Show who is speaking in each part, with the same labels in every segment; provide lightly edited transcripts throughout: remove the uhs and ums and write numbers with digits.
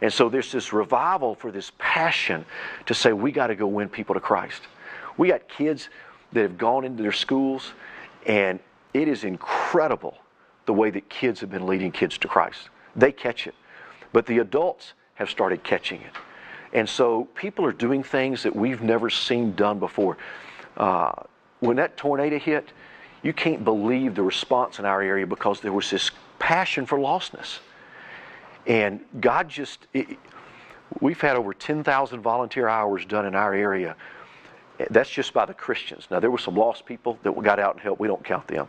Speaker 1: And so there's this revival for this passion to say, we got to go win people to Christ. We got kids that have gone into their schools, and it is incredible the way that kids have been leading kids to Christ. They catch it. But the adults have started catching it. And so people are doing things that we've never seen done before. When that tornado hit, you can't believe the response in our area, because there was this passion for lostness. And God we've had over 10,000 volunteer hours done in our area. That's just by the Christians. Now, there were some lost people that got out and helped. We don't count them.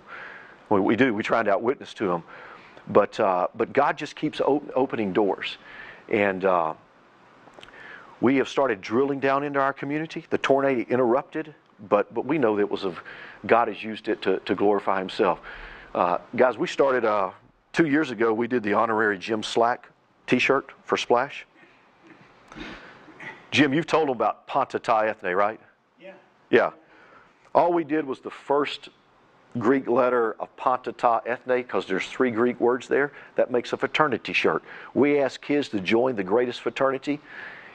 Speaker 1: We do. We try and outwitness to them. But God just keeps opening doors. And we have started drilling down into our community. The tornado interrupted, but we know that it was God has used it to glorify Himself. Guys, we started 2 years ago. We did the honorary Jim Slack T-shirt for Splash. Jim, you've told them about Panta Ta Ethne, right?
Speaker 2: Yeah.
Speaker 1: Yeah. All we did was the first Greek letter of Panta Ta Ethne, because there's 3 Greek words there. That makes a fraternity shirt. We asked kids to join the greatest fraternity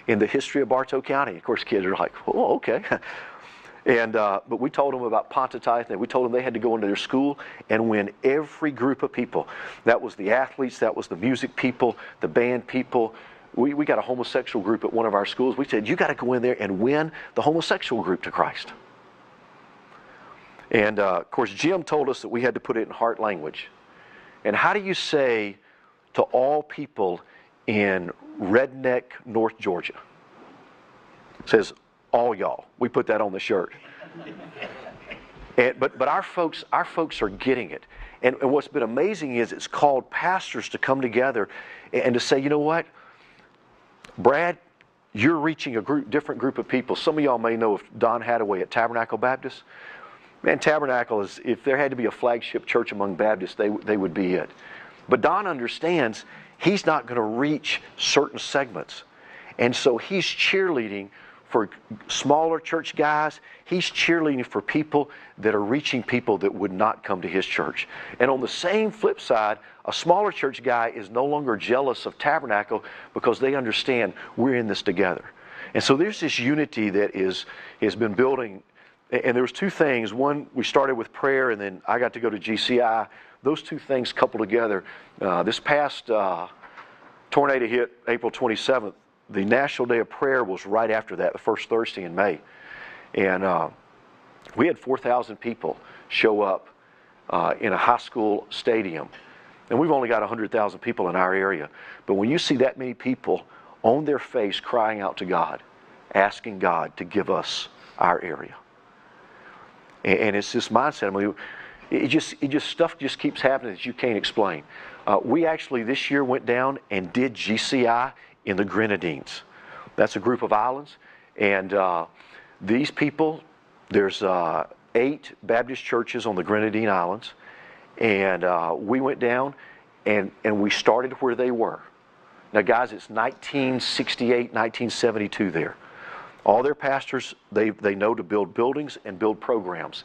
Speaker 1: in the history of Bartow County. Of course, kids are like, oh, okay. And but we told them about Panta Ta Ethne. We told them they had to go into their school and win every group of people. That was the athletes, that was the music people, the band people. We got a homosexual group at one of our schools. We said, you got to go in there and win the homosexual group to Christ. And of course, Jim told us that we had to put it in heart language. And how do you say to all people in redneck North Georgia? It says, all y'all. We put that on the shirt. But our folks are getting it. And what's been amazing is it's called pastors to come together and to say, you know what, Brad, you're reaching a different group of people. Some of y'all may know of Don Hathaway at Tabernacle Baptist. Man, Tabernacle is, if there had to be a flagship church among Baptists, they would be it. But Don understands he's not going to reach certain segments. And so he's cheerleading for smaller church guys. He's cheerleading for people that are reaching people that would not come to his church. And on the same flip side, a smaller church guy is no longer jealous of Tabernacle, because they understand we're in this together. And so there's this unity that has been building. And there was 2 things. One, we started with prayer, and then I got to go to GCI. Those 2 things coupled together. This past tornado hit April 27th. The National Day of Prayer was right after that, the first Thursday in May. And we had 4,000 people show up in a high school stadium. And we've only got 100,000 people in our area. But when you see that many people on their face crying out to God, asking God to give us our area. And it's this mindset. I mean, stuff just keeps happening that you can't explain. We actually this year went down and did GCI in the Grenadines. That's a group of islands. And these people, there's 8 Baptist churches on the Grenadine Islands. And we went down and we started where they were. Now, guys, it's 1968, 1972 there. All their pastors, they know to build buildings and build programs.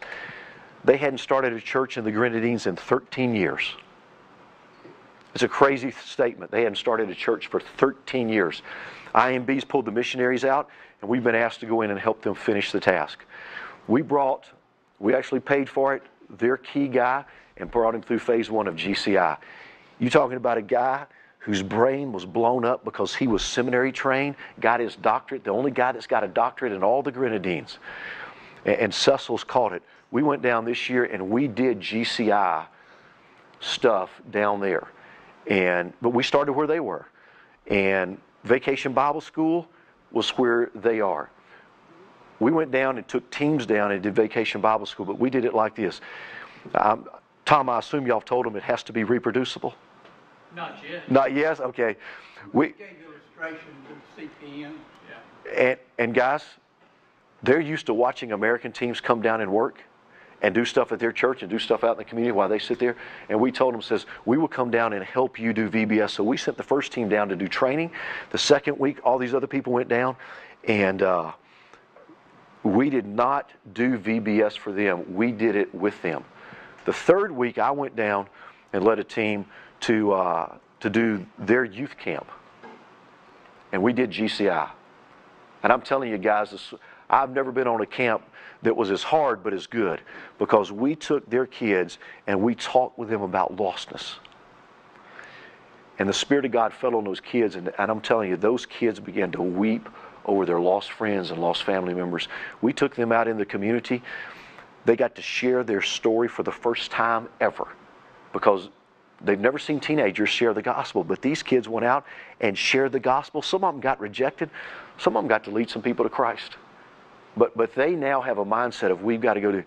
Speaker 1: They hadn't started a church in the Grenadines in 13 years. It's a crazy statement. They hadn't started a church for 13 years. IMB's pulled the missionaries out, and we've been asked to go in and help them finish the task. We actually paid for it, their key guy, and brought him through phase 1 of GCI. You talking about a guy whose brain was blown up because he was seminary trained, got his doctorate, the only guy that's got a doctorate in all the Grenadines. And Cecil's caught it. We went down this year and we did GCI stuff down there. But we started where they were. And Vacation Bible School was where they are. We went down and took teams down and did Vacation Bible School, but we did it like this. Tom, I assume y'all told them it has to be reproducible?
Speaker 2: Not yet.
Speaker 1: Not yet? Okay.
Speaker 2: We gave illustrations of CPN. Yeah.
Speaker 1: And guys, they're used to watching American teams come down and work and do stuff at their church and do stuff out in the community while they sit there. And we told them, we will come down and help you do VBS. So we sent the first team down to do training. The second week, all these other people went down, and we did not do VBS for them. We did it with them. The third week, I went down and led a team to do their youth camp. and we did GCI. And I'm telling you guys, I've never been on a camp that was as hard but as good, because we took their kids and we talked with them about lostness. And the Spirit of God fell on those kids, and I'm telling you, those kids began to weep over their lost friends and lost family members. We took them out in the community. They got to share their story for the first time ever, because they've never seen teenagers share the gospel. But these kids went out and shared the gospel. Some of them got rejected. Some of them got to lead some people to Christ. But they now have a mindset of, we've got to go to...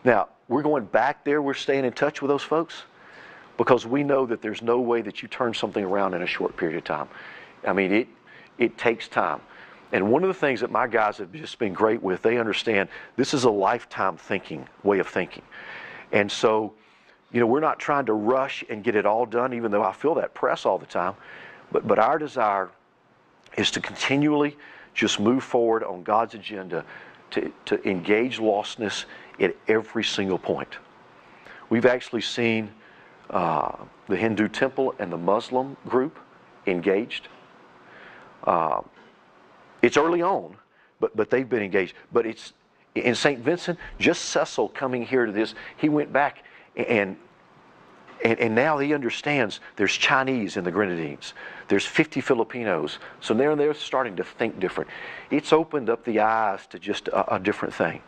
Speaker 1: Now, we're going back there. We're staying in touch with those folks, because we know that there's no way that you turn something around in a short period of time. I mean, it takes time. And one of the things that my guys have just been great with, they understand this is a lifetime way of thinking. And so, you know, we're not trying to rush and get it all done, even though I feel that press all the time. But our desire is to continually just move forward on God's agenda to engage lostness at every single point. We've actually seen the Hindu temple and the Muslim group engaged. It's early on, but they've been engaged. But it's in St. Vincent, just Cecil coming here to this, he went back and now he understands there's Chinese in the Grenadines. There's 50 Filipinos. So they're starting to think different. It's opened up the eyes to just a different thing.